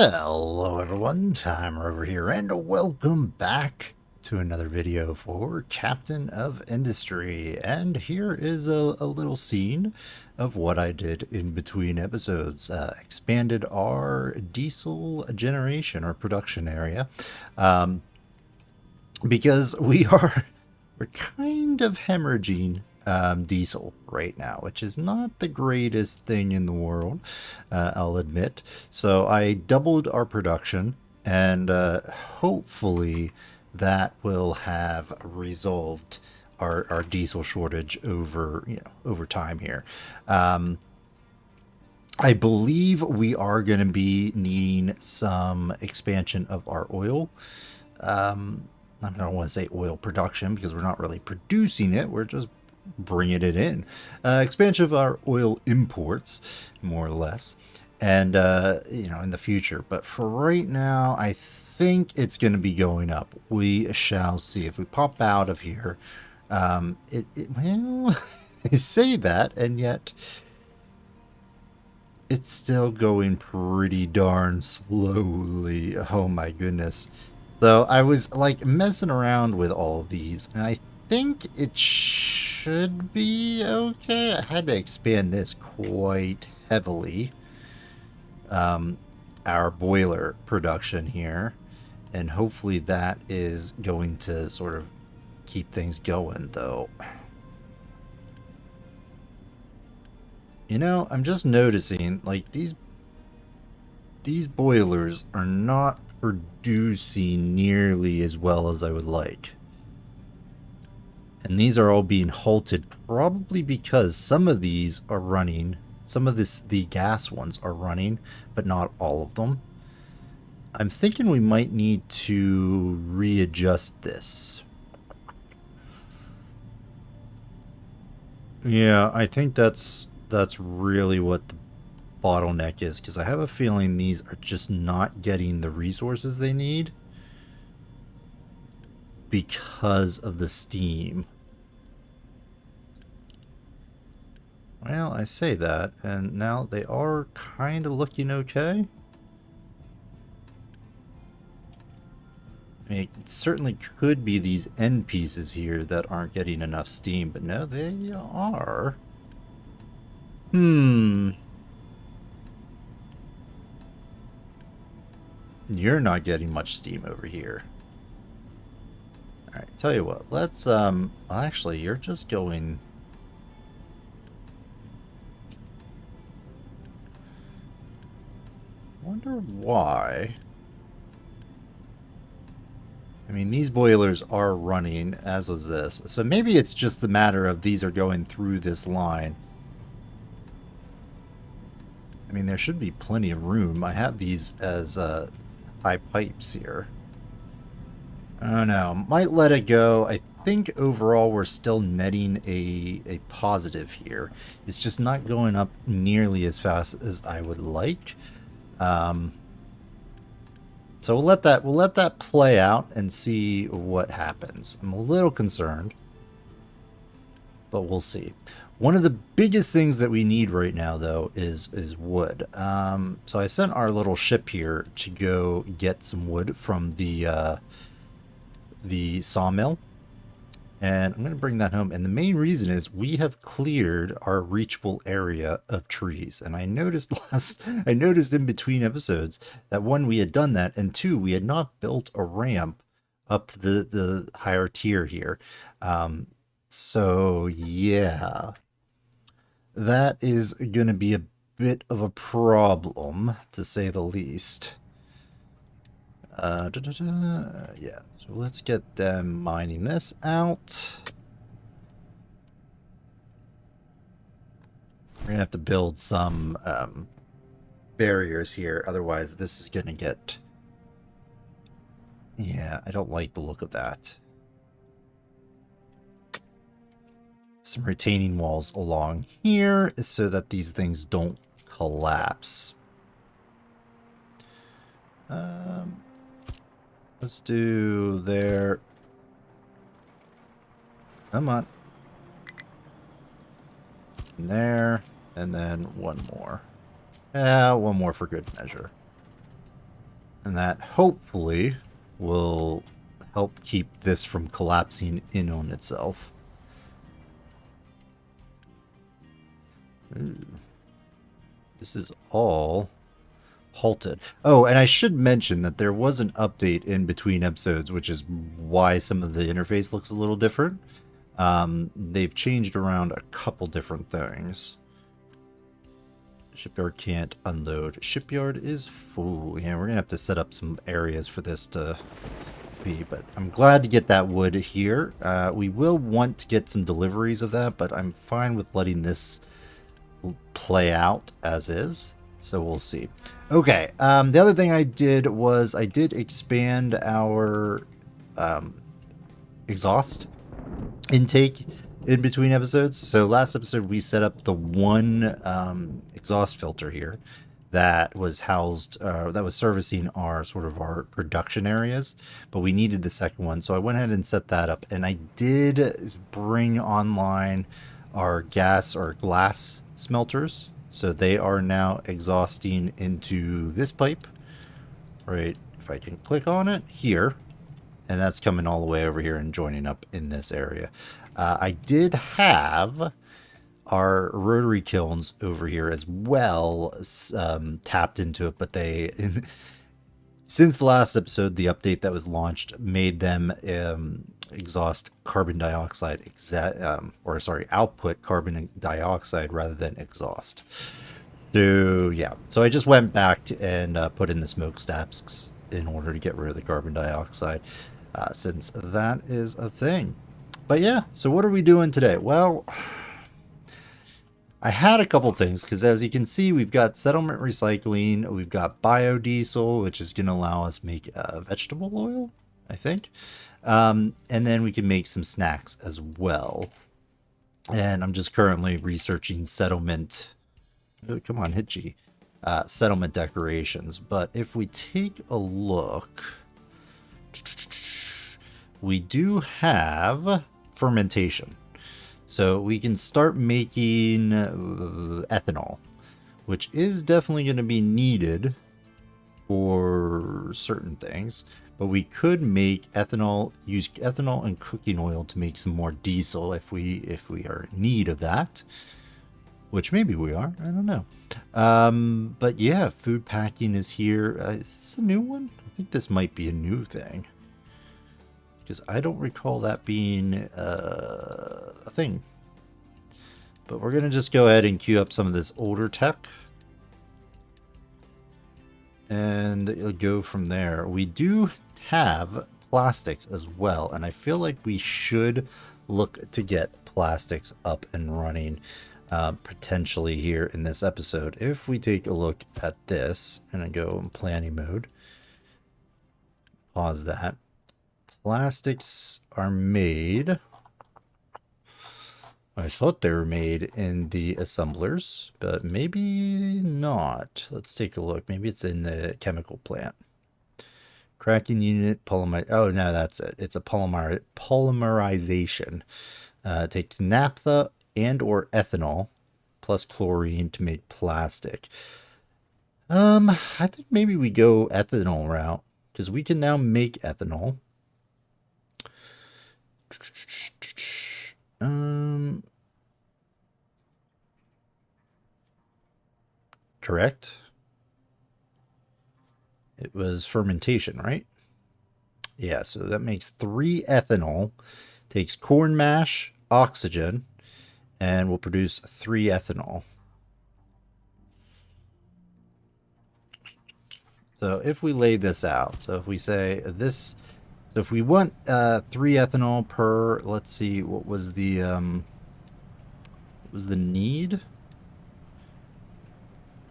Hello everyone, Timer over here, and welcome back to another video for Captain of Industry. And here is a little scene of what I did in between episodes. Expanded our diesel generation or production area, because we're kind of hemorrhaging diesel right now, which is not the greatest thing in the world, I'll admit. So I doubled our production, and hopefully that will have resolved our diesel shortage over time here. I believe we are going to be needing some expansion of our oil. I don't want to say oil production because we're not really producing it. We're just bringing it in. Expansion of our oil imports, more or less, and in the future. But for right now, I think it's going to be going up. We shall see. If we pop out of here, well, I say that, and yet it's still going pretty darn slowly. Oh my goodness. So I was like messing around with all of these, and I think it should be okay. I had to expand this quite heavily. Our boiler production here, and hopefully that is going to sort of keep things going, though. I'm just noticing like these boilers are not producing nearly as well as I would like. And these are all being halted probably because some of these are running, the gas ones are running, but not all of them. I'm thinking we might need to readjust this. Yeah, I think that's really what the bottleneck is, because I have a feeling these are just not getting the resources they need because of the steam. Well, I say that, and now they are kind of looking okay. I mean, it certainly could be these end pieces here that aren't getting enough steam, but no, they are. You're not getting much steam over here. Alright, tell you what, let's, well, actually, you're just going... Wonder why. I mean, these boilers are running, as is this. So maybe it's just the matter of these are going through this line. I mean, there should be plenty of room. I have these as high pipes here. I don't know. Might let it go. I think overall we're still netting a positive here. It's just not going up nearly as fast as I would like. So we'll let that play out and see what happens. I'm a little concerned, but we'll see. One of the biggest things that we need right now, though, is wood. So I sent our little ship here to go get some wood from the sawmill, and I'm going to bring that home. And the main reason is we have cleared our reachable area of trees. And I noticed in between episodes that one, we had done that, and two, we had not built a ramp up to the higher tier here. So yeah, that is going to be a bit of a problem, to say the least. Yeah, so let's get them mining this out. We're gonna have to build some barriers here, otherwise this is gonna get... Yeah, I don't like the look of that. Some retaining walls along here so that these things don't collapse. Let's do there. Come on. And there, and then one more. Yeah, one more for good measure. And that hopefully will help keep this from collapsing in on itself. Ooh. This is all halted. Oh, and I should mention that there was an update in between episodes, which is why some of the interface looks a little different. They've changed around a couple different things. Shipyard can't unload. Shipyard is full. Yeah, we're gonna have to set up some areas for this to be, but I'm glad to get that wood here. We will want to get some deliveries of that, but I'm fine with letting this play out as is. So we'll see. Okay, the other thing I did was I did expand our exhaust intake in between episodes. So last episode we set up the one exhaust filter here that was housed, that was servicing our sort of our production areas, but we needed the second one. So I went ahead and set that up, and I did bring online our gas or glass smelters. So they are now exhausting into this pipe, right? If I can click on it here, and that's coming all the way over here and joining up in this area. I did have our rotary kilns over here as well tapped into it, but they since the last episode, the update that was launched made them exhaust carbon dioxide output carbon dioxide rather than exhaust. So yeah, so I just went back and put in the smokestacks in order to get rid of the carbon dioxide, since that is a thing. But yeah, so what are we doing today? Well, I had a couple things, because as you can see, we've got settlement recycling, we've got biodiesel, which is going to allow us make vegetable oil, I think. And then we can make some snacks as well. And I'm just currently researching settlement. Oh, come on, Hitchy. Settlement decorations. But if we take a look, we do have fermentation. So we can start making ethanol, which is definitely going to be needed for certain things. But we could make ethanol, use ethanol and cooking oil to make some more diesel if we are in need of that. Which maybe we are, I don't know. But yeah, food packing is here. Is this a new one? I think this might be a new thing, because I don't recall that being a thing. But we're going to just go ahead and queue up some of this older tech. And it'll go from there. We do have plastics as well, and I feel like we should look to get plastics up and running potentially here in this episode. If we take a look at this, and I go in planning mode, pause that. Plastics are made, I thought they were made in the assemblers, but maybe not. Let's take a look. Maybe it's in the chemical plant. Cracking unit, polymer. Oh, no, that's it. It's a polymerization. It takes naphtha and or ethanol plus chlorine to make plastic. I think maybe we go ethanol route, because we can now make ethanol. Correct. It was fermentation, right? Yeah, so that makes 3 ethanol, takes corn mash, oxygen, and will produce 3 ethanol. So if we lay this out, so if we say this, so if we want 3 ethanol per, let's see, what was the need?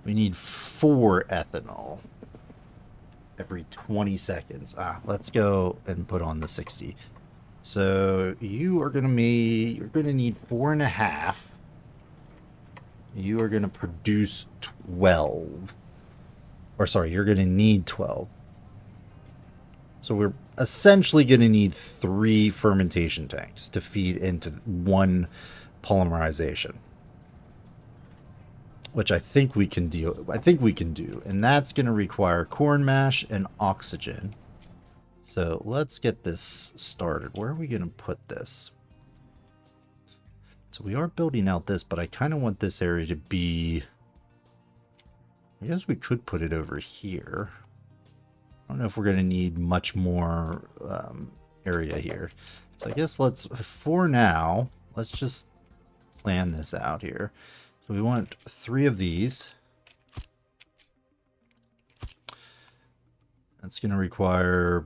We need 4 ethanol every 20 seconds. Let's go and put on the 60. So you're gonna need 4.5. You are gonna produce 12. Or sorry, you're gonna need 12. So we're essentially gonna need 3 fermentation tanks to feed into 1 polymerization. which I think we can do. And that's going to require corn mash and oxygen. So let's get this started. Where are we going to put this? So we are building out this, but I kind of want this area to be... I guess we could put it over here. I don't know if we're going to need much more area here. So I guess for now, let's just plan this out here. So we want 3 of these. That's going to require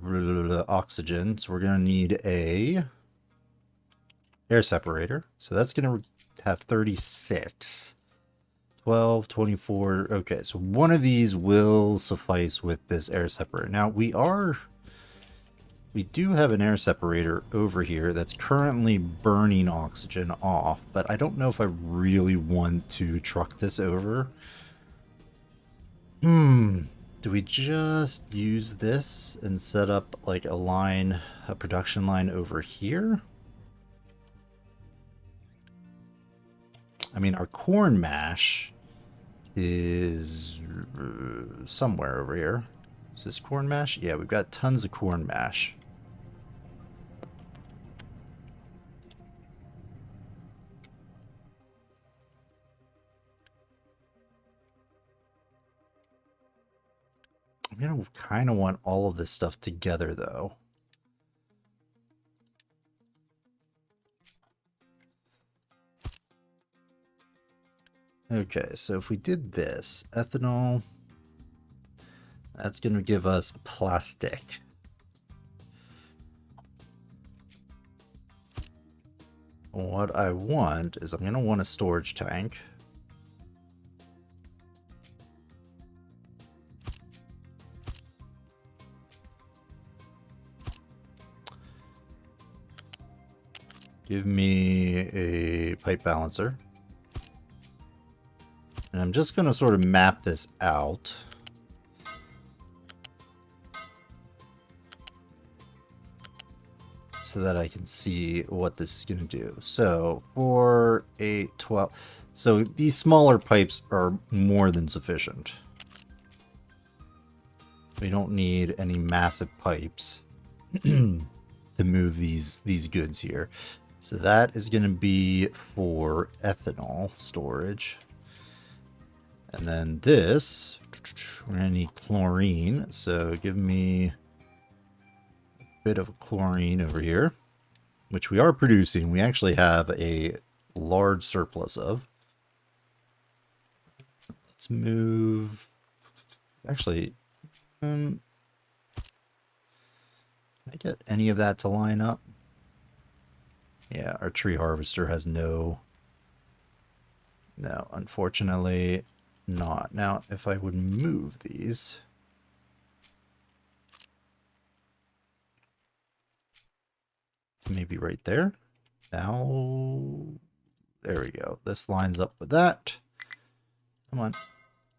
oxygen. So we're going to need a air separator. So that's going to have 36. 12, 24. Okay, so one of these will suffice with this air separator. Now we do have an air separator over here that's currently burning oxygen off, but I don't know if I really want to truck this over. Do we just use this and set up like a production line over here? I mean, our corn mash is somewhere over here. Is this corn mash? Yeah, we've got tons of corn mash. I'm gonna kind of want all of this stuff together, though. Okay, so if we did this, ethanol, that's going to give us plastic. What I want is I'm going to want a storage tank. Give me a pipe balancer. And I'm just going to sort of map this out. So that I can see what this is going to do. So 4, 8, 12. So these smaller pipes are more than sufficient. We don't need any massive pipes to move these goods here. So that is going to be for ethanol storage. And then this, we're going to need chlorine. So give me a bit of chlorine over here, which we are producing. We actually have a large surplus of. Let's move. Actually, can I get any of that to line up? Yeah, our tree harvester has no, unfortunately not. Now, if I would move these, maybe right there. Now, there we go. This lines up with that. Come on.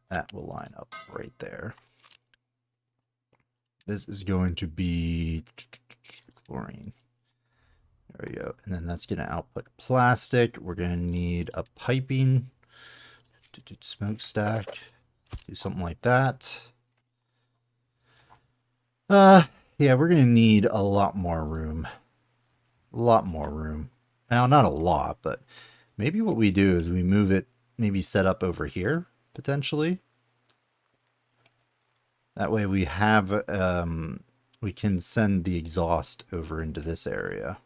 That will line up right there. This is going to be chlorine. There we go. And then that's going to output plastic. We're going to need a piping to do smokestack. Do something like that. Yeah, we're going to need a lot more room. A lot more room. Now, not a lot, but maybe what we do is we move it, maybe set up over here, potentially. That way we have, we can send the exhaust over into this area.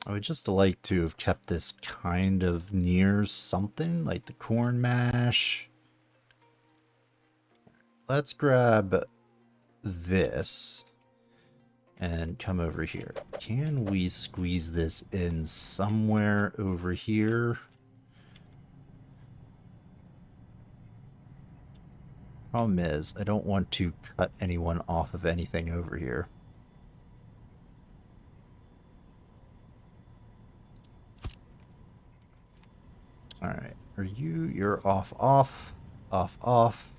I would just like to have kept this kind of near something, like the corn mash. Let's grab this and come over here. Can we squeeze this in somewhere over here? Problem is, I don't want to cut anyone off of anything over here. Alright, you're off, off, off, off.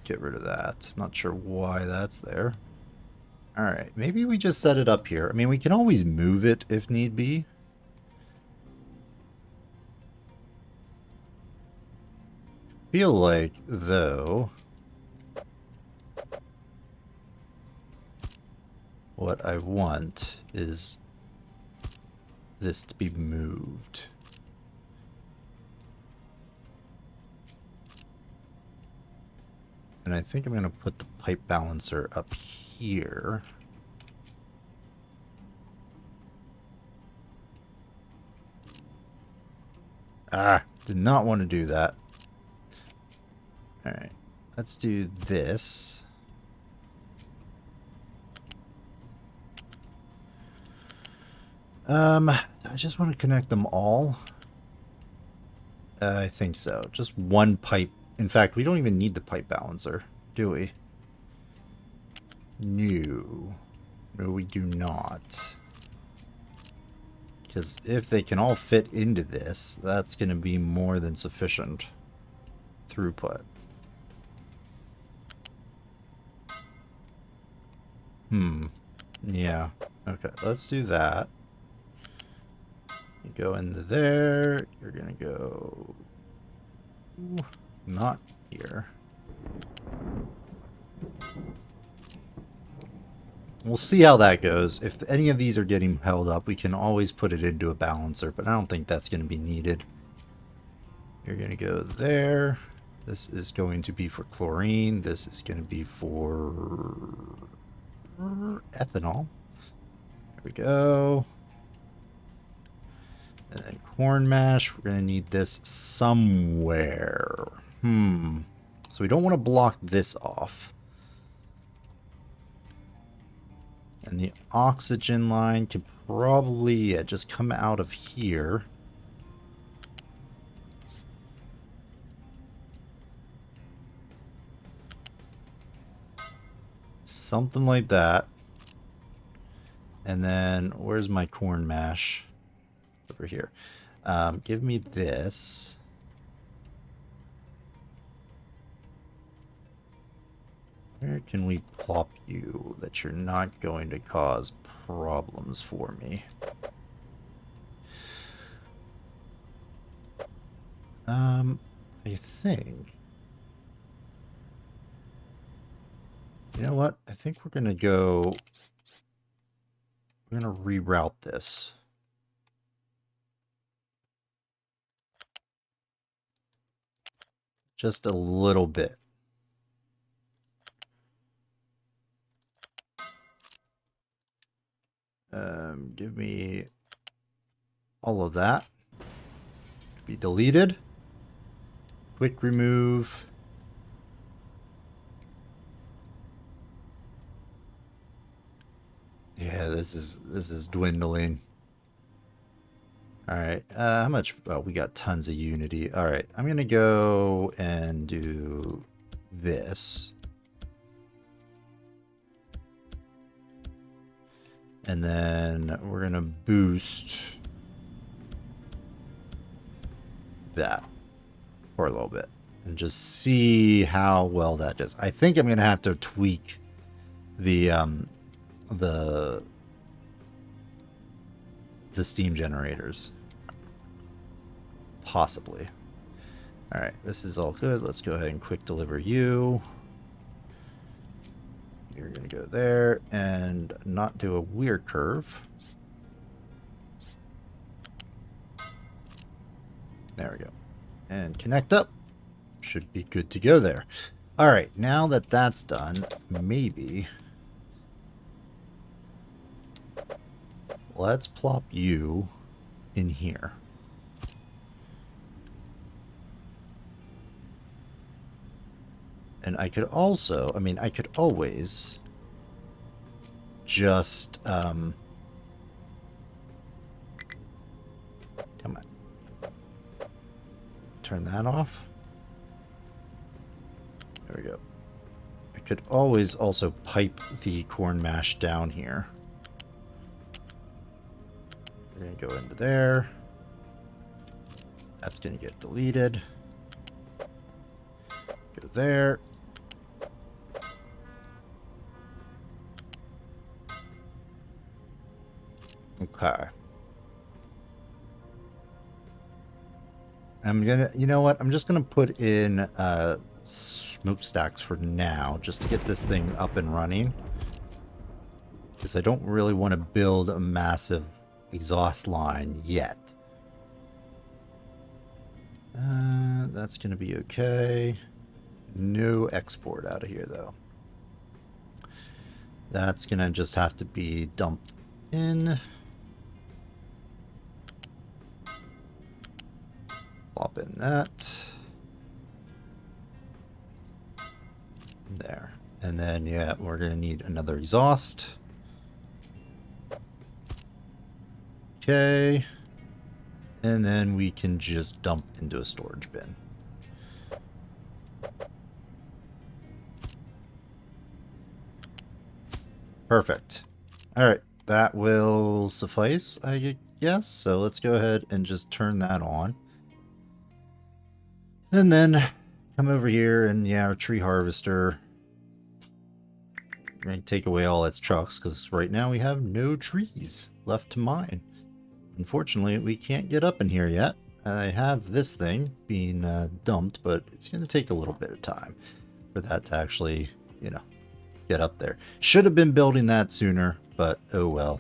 get rid of that. Not sure why that's there. All right, maybe we just set it up here. I mean, we can always move it if need be. Feel like, though, what I want is this to be moved. And I think I'm going to put the pipe balancer up here. Ah, did not want to do that. Alright, let's do this. I just want to connect them all. I think so. Just one pipe. In fact, we don't even need the pipe balancer, do we? No. No, we do not. Because if they can all fit into this, that's going to be more than sufficient throughput. Yeah. Okay, let's do that. You go into there. You're going to go... not here. We'll see how that goes. If any of these are getting held up, we can always put it into a balancer, but I don't think that's going to be needed. You're going to go there. This is going to be for chlorine. This is going to be for ethanol. There we go. And then corn mash. We're going to need this somewhere. So we don't want to block this off. And the oxygen line could probably just come out of here. Something like that. And then, where's my corn mash? Over here. Give me this. Where can we plop you that you're not going to cause problems for me? I think... You know what? I think we're going to go... We're going to reroute this. Just a little bit. Give me all of that. Be deleted. Quick remove. Yeah, this is dwindling. All right, how much? Oh, we got tons of unity. All right, I'm gonna go and do this. And then we're going to boost that for a little bit and just see how well that does. I think I'm going to have to tweak the steam generators. Possibly. All right, this is all good. Let's go ahead and quick deliver you. You're going to go there and not do a weird curve. There we go. And connect up. Should be good to go there. All right, now that that's done, maybe let's plop you in here. And I could also, I mean, I could always just, come on. Turn that off. There we go. I could always also pipe the corn mash down here. We're going to go into there. That's going to get deleted. Go there. Okay. I'm gonna, you know what? I'm just gonna put in smokestacks for now, just to get this thing up and running. Because I don't really want to build a massive exhaust line yet. That's gonna be okay. No export out of here though. That's gonna just have to be dumped in. Plop in that. There. And then, yeah, we're going to need another exhaust. Okay. And then we can just dump into a storage bin. Perfect. All right. That will suffice, I guess. So let's go ahead and just turn that on. And then come over here and, yeah, our tree harvester. We're going to take away all its trucks because right now we have no trees left to mine. Unfortunately, we can't get up in here yet. I have this thing being dumped, but it's going to take a little bit of time for that to actually, you know, get up there. Should have been building that sooner, but oh well.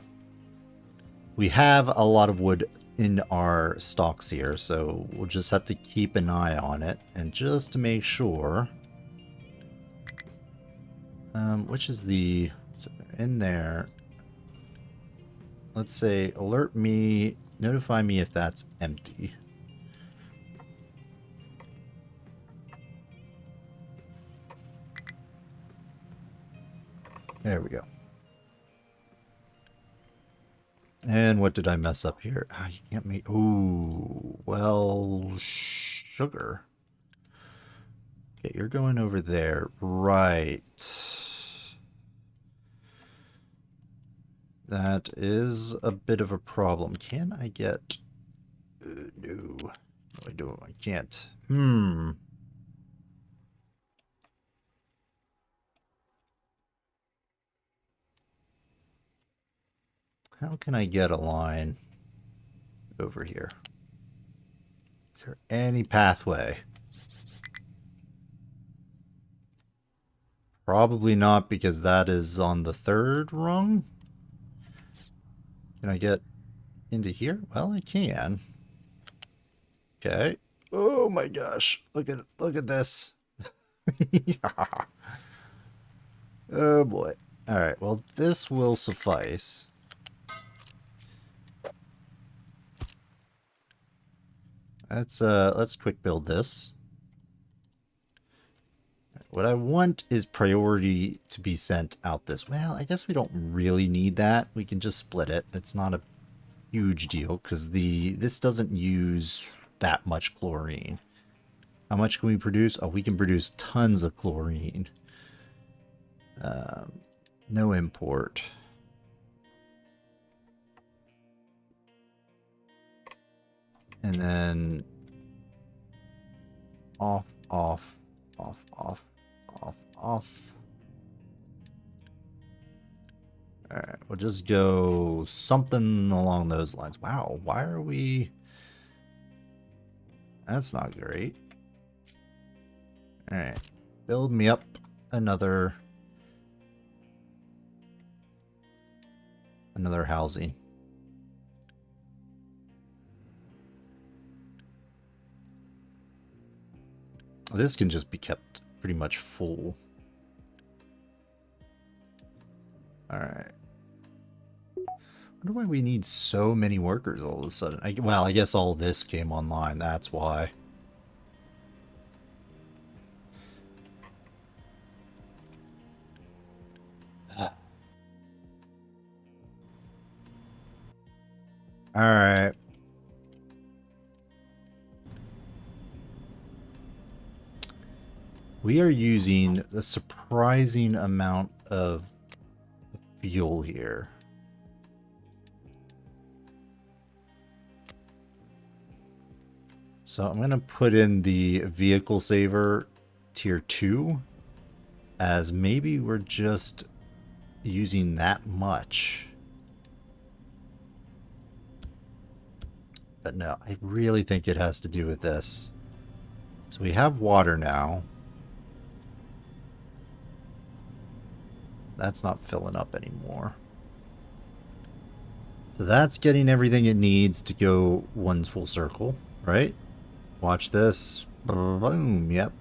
We have a lot of wood in our stocks here, so we'll just have to keep an eye on it. And just to make sure, which is the, so in there, let's say alert me, notify me if that's empty. There we go. And what did I mess up here? Ah, you can't make... Ooh, well, sugar. Okay, you're going over there. Right. That is a bit of a problem. Can I get... no. No, I don't. I can't. How can I get a line over here? Is there any pathway? Probably not, because that is on the third rung. Can I get into here? Well, I can. Okay. Oh my gosh. Look at this. Oh boy. All right. Well, this will suffice. Let's quick build this. What I want is priority to be sent out this. Well, I guess we don't really need that. We can just split it. It's not a huge deal because this doesn't use that much chlorine. How much can we produce? Oh, we can produce tons of chlorine. No import. And then off, off, off, off, off, off. Alright, we'll just go something along those lines. Wow, why are we... That's not great. Alright, build me up another housing. This can just be kept pretty much full. Alright. I wonder why we need so many workers all of a sudden. Well, I guess all this came online, that's why. Alright. We are using a surprising amount of fuel here. So I'm going to put in the vehicle saver tier 2 as maybe we're just using that much. But no, I really think it has to do with this. So we have water now. That's not filling up anymore. So that's getting everything it needs to go one full circle, right? Watch this. Boom. Yep.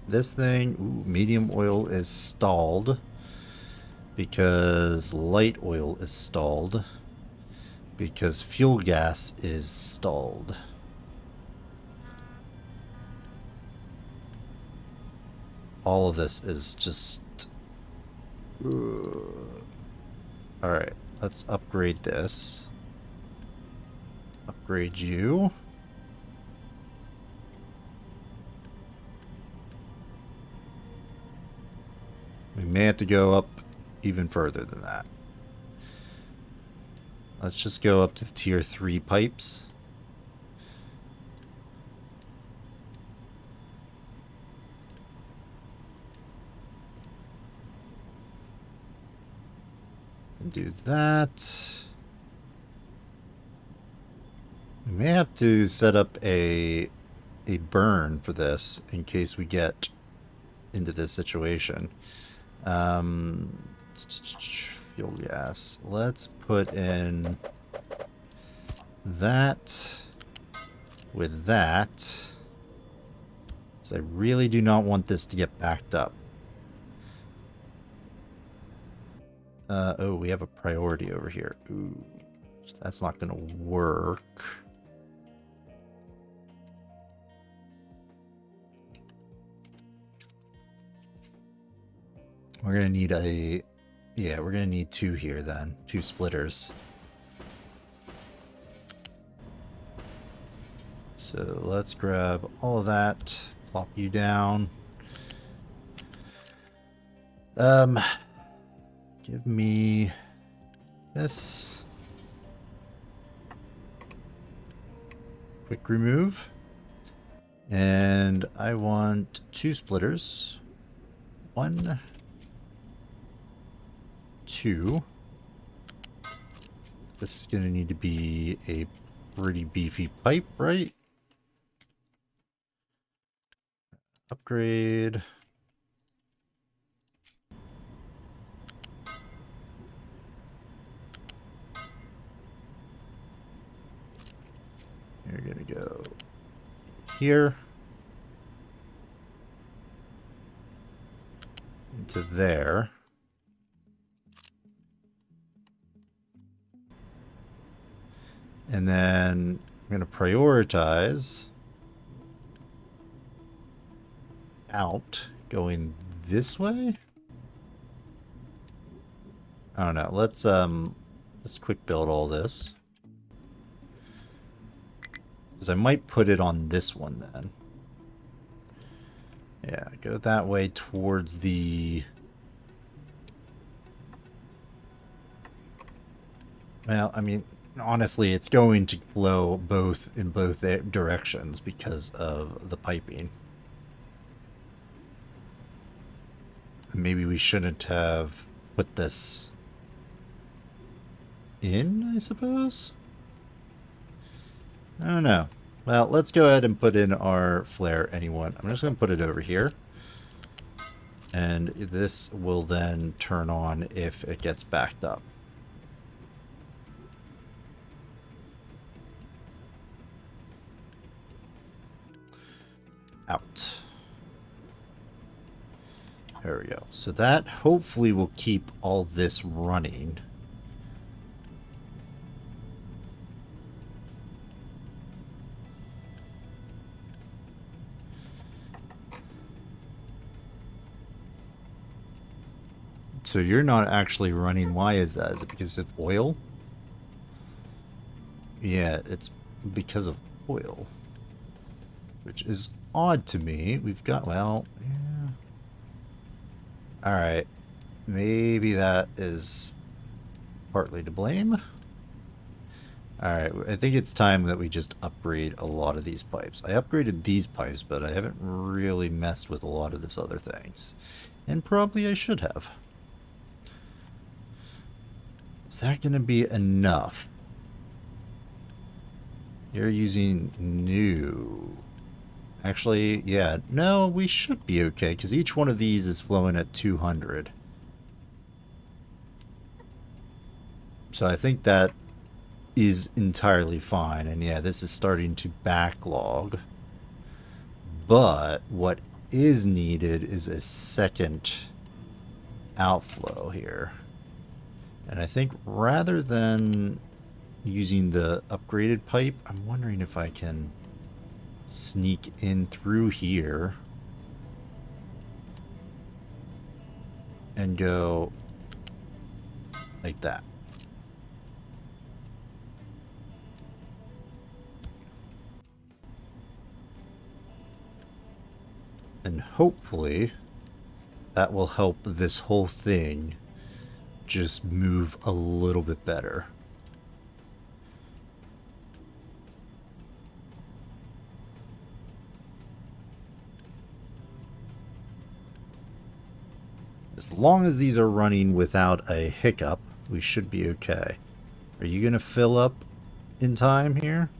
This thing, ooh, medium oil is stalled because light oil is stalled because fuel gas is stalled. All of this is just... Alright, let's upgrade this. Upgrade you. We may have to go up even further than that. Let's just go up to the tier 3 pipes. And do that. We may have to set up a burn for this in case we get into this situation. Fuel gas. Let's put in that with that. So I really do not want this to get backed up. Oh, we have a priority over here. Ooh, that's not going to work. We're going to need a... Yeah, we're going to need 2 here then. 2 splitters. So let's grab all of that. Plop you down. Give me this. Quick remove. And I want 2 splitters. 1, 2. This is going to need to be a pretty beefy pipe, right? Upgrade. You're going to go here. Into there. And then I'm going to prioritize out going this way. I don't know. Let's quick build all this. Because I might put it on this one then. Yeah, go that way towards the... Well, I mean, honestly, it's going to flow both in both directions because of the piping. Maybe we shouldn't have put this in, I suppose? I don't know. Well, let's go ahead and put in our flare anyone. I'm just going to put it over here. And this will then turn on if it gets backed up. Out. There we go. So that hopefully will keep all this running. So you're not actually running. Why is that? Is it because of oil? Yeah, it's because of oil. Which is odd to me. We've got, well, yeah. Alright. Maybe that is partly to blame. Alright, I think it's time that we just upgrade a lot of these pipes. I upgraded these pipes, but I haven't really messed with a lot of this other things. And probably I should have. Is that going to be enough? You're using new. Actually, yeah, no, we should be okay, because each one of these is flowing at 200. So I think that is entirely fine. And yeah, this is starting to backlog. But what is needed is a second outflow here. And I think rather than using the upgraded pipe, I'm wondering if I can sneak in through here and go like that. And hopefully that will help this whole thing just move a little bit better. As long as these are running without a hiccup, we should be okay. Are you going to fill up in time here?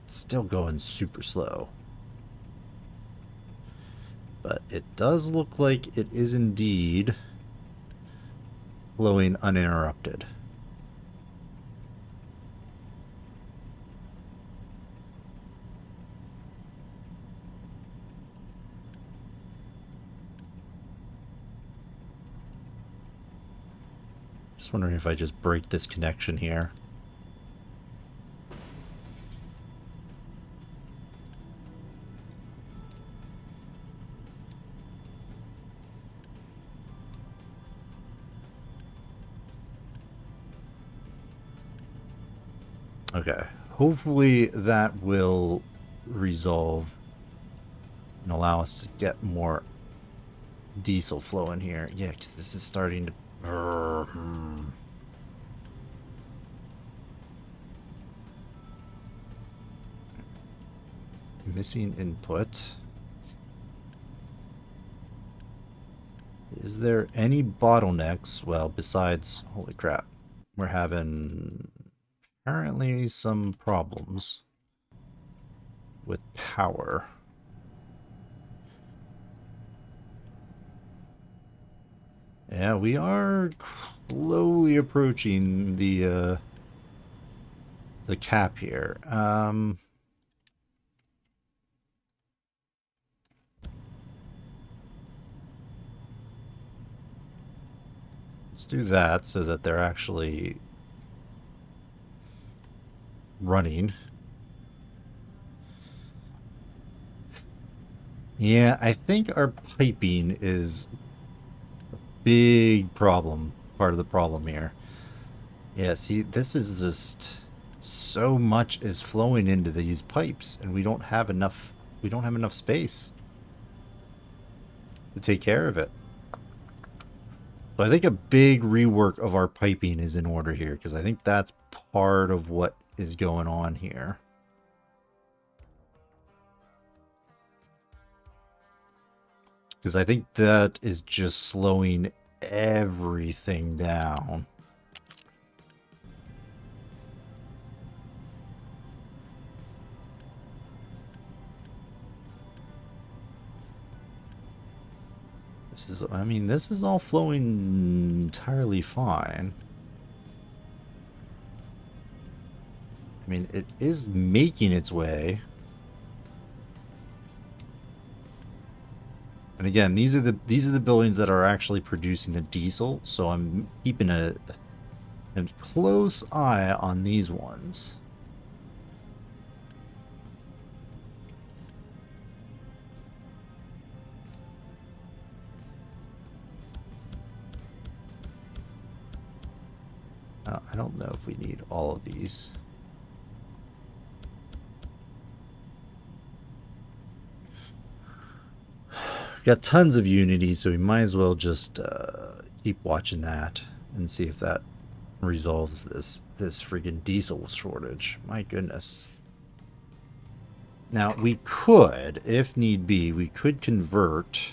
It's still going super slow. But it does look like it is indeed flowing uninterrupted. Just wondering if I just break this connection here. Okay, hopefully that will resolve and allow us to get more diesel flow in here. Yeah, because this is starting to... Missing input. Is there any bottlenecks? Well, besides... Holy crap. We're having... apparently some problems with power. Yeah, we are slowly approaching the cap here. Let's do that so that they're actually running. Yeah, I think our piping is a big problem, part of the problem here. Yeah, see, this is just so much is flowing into these pipes and we don't have enough space to take care of it. So I think a big rework of our piping is in order here, because I think that's part of what is going on here. Because I think that is just slowing everything down. This is, I mean, this is all flowing entirely fine. I mean, it is making its way. And again, these are the buildings that are actually producing the diesel, so I'm keeping a close eye on these ones. I don't know if we need all of these. We've got tons of Unity, so we might as well just keep watching that and see if that resolves this friggin' diesel shortage. My goodness. Now, we could, if need be, we could convert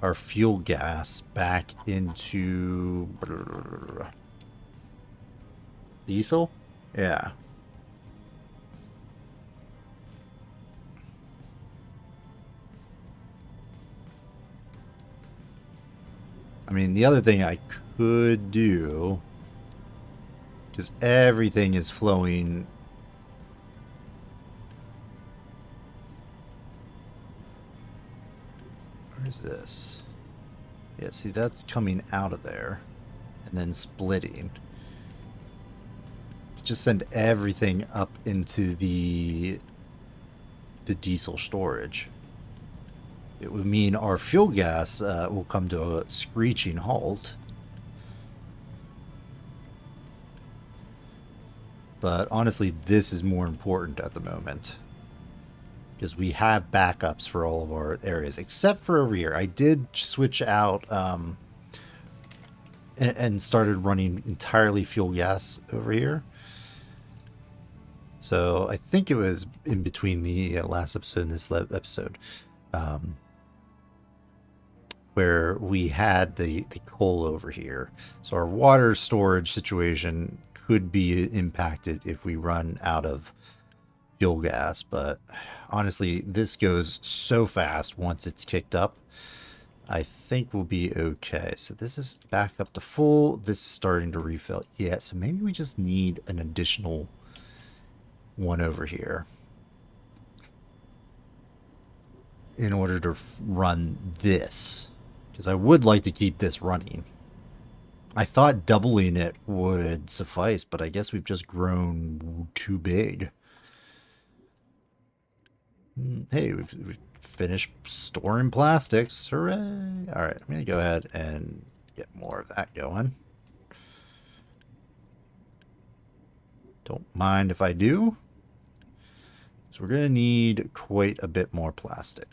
our fuel gas back into diesel. Yeah. I mean, the other thing I could do, because everything is flowing. Where's this? Yeah, see, that's coming out of there and then splitting. Just send everything up into the diesel storage. It would mean our fuel gas will come to a screeching halt. But honestly, this is more important at the moment, because we have backups for all of our areas, except for over here. I did switch out and started running entirely fuel gas over here. So I think it was in between the last episode and this episode, where we had the coal over here. So our water storage situation could be impacted if we run out of fuel gas. But honestly, this goes so fast once it's kicked up. I think we'll be okay. So this is back up to full. This is starting to refill. Yeah, so maybe we just need an additional one over here in order to run this, because I would like to keep this running. I thought doubling it would suffice, but I guess we've just grown too big. Hey, we've finished storing plastics. Hooray! All right, I'm going to go ahead and get more of that going. Don't mind if I do. So we're going to need quite a bit more plastic.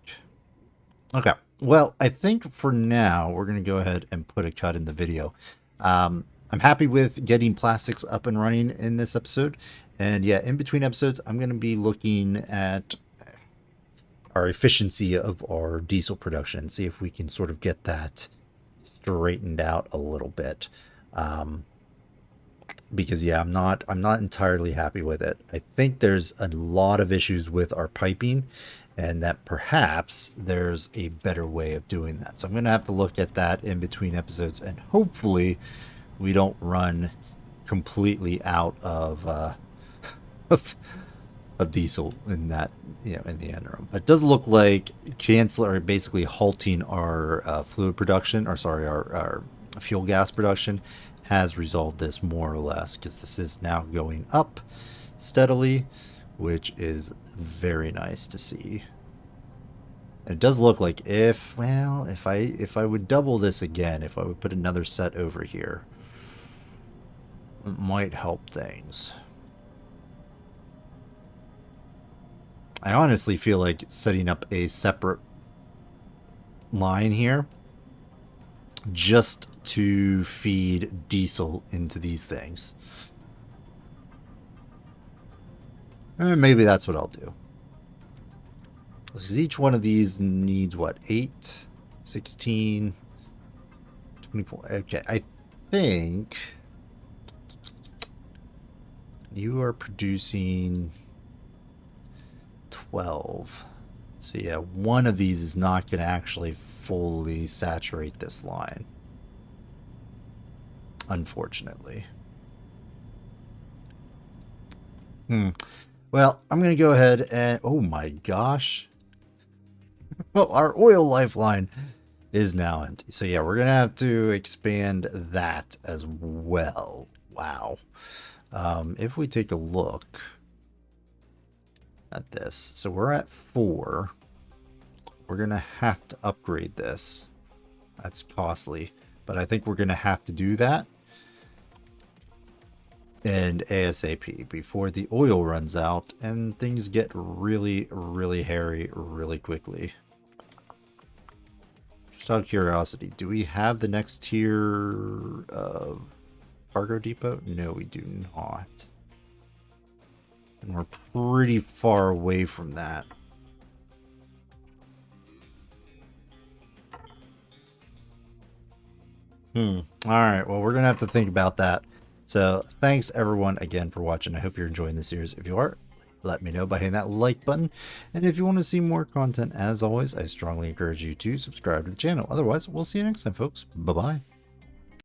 Okay. Well, I think for now, we're going to go ahead and put a cut in the video. I'm happy with getting plastics up and running in this episode. And yeah, in between episodes, I'm going to be looking at our efficiency of our diesel production, see if we can sort of get that straightened out a little bit. Because yeah, I'm not entirely happy with it. I think there's a lot of issues with our piping, and that perhaps there's a better way of doing that. So I'm going to have to look at that in between episodes, and hopefully we don't run completely out of of diesel in that, in the interim. It does look like basically halting our fluid production, or sorry, our fuel gas production has resolved this more or less, because this is now going up steadily, which is very nice to see. And it does look like if I would double this again, if I would put another set over here, it might help things. I honestly feel like setting up a separate line here just to feed diesel into these things. And maybe that's what I'll do. So each one of these needs what? 8, 16, 24. Okay, I think you are producing 12. So yeah, one of these is not going to actually fully saturate this line, unfortunately. Well, I'm going to go ahead and... Oh my gosh. Well, our oil lifeline is now empty. So yeah, we're going to have to expand that as well. Wow. If we take a look at this, so we're at 4. We're going to have to upgrade this. That's costly, but I think we're going to have to do that. And ASAP before the oil runs out and things get really, really hairy really quickly. Just out of curiosity, do we have the next tier of cargo depot? No, we do not. And we're pretty far away from that. All right, well, we're going to have to think about that. So thanks everyone again for watching. I hope you're enjoying the series. If you are, let me know by hitting that like button. And if you want to see more content, as always, I strongly encourage you to subscribe to the channel. Otherwise, we'll see you next time, folks. Bye-bye.